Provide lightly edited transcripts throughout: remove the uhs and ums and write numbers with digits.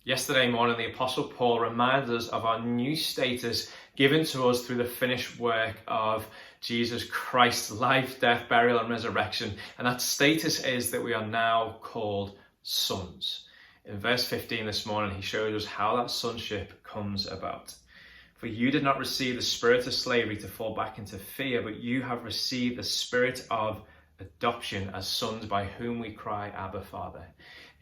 Yesterday morning, the Apostle Paul reminded us of our new status given to us through the finished work of Jesus Christ's life, death, burial, and resurrection. And that status is that we are now called sons. In verse 15 this morning, he shows us how that sonship comes about. For you did not receive the spirit of slavery to fall back into fear, but you have received the spirit of adoption as sons, by whom we cry, Abba, Father.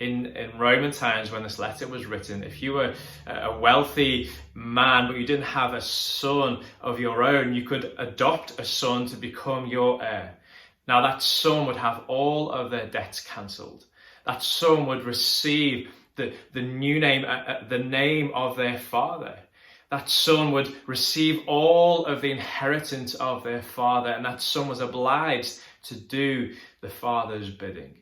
In Roman times, when this letter was written, if you were a wealthy man but you didn't have a son of your own, you could adopt a son to become your heir. Now that son would have all of their debts cancelled. That son would receive the new name, the name of their father. That son would receive all of the inheritance of their father, and that son was obliged to do the father's bidding.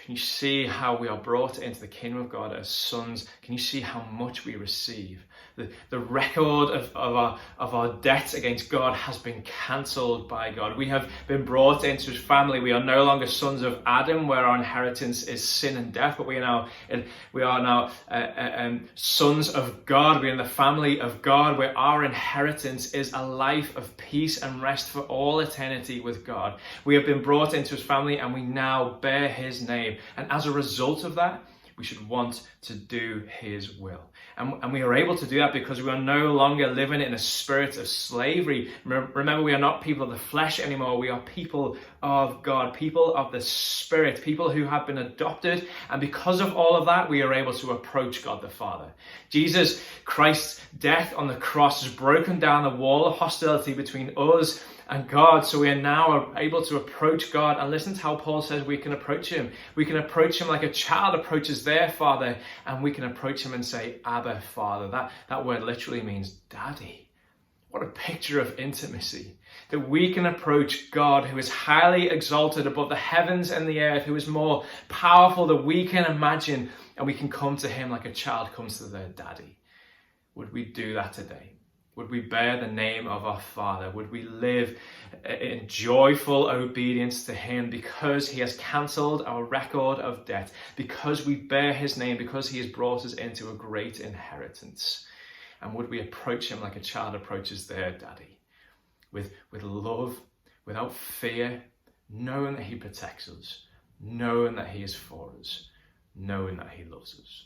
Can you see how we are brought into the kingdom of God as sons? Can you see how much we receive? The record of our debt against God has been cancelled by God. We have been brought into his family. We are no longer sons of Adam, where our inheritance is sin and death, but we are now sons of God. We are in the family of God, where our inheritance is a life of peace and rest for all eternity with God. We have been brought into his family, and we now bear his name. And as a result of that, we should want to do his will. And we are able to do that because we are no longer living in a spirit of slavery. Remember, we are not people of the flesh anymore. We are people of God, people of the Spirit, people who have been adopted. And because of all of that, we are able to approach God the Father. Jesus Christ's death on the cross has broken down the wall of hostility between us and God, so we are now able to approach God. And listen to how Paul says we can approach him. We can approach him like a child approaches their father, and we can approach him and say, Abba, Father. That word literally means daddy. What a picture of intimacy. That we can approach God, who is highly exalted above the heavens and the earth, who is more powerful than we can imagine, and we can come to him like a child comes to their daddy. Would we do that today? Would we bear the name of our Father? Would we live in joyful obedience to him because he has cancelled our record of debt, because we bear his name, because he has brought us into a great inheritance? And would we approach him like a child approaches their daddy, with love, without fear, knowing that he protects us, knowing that he is for us, knowing that he loves us?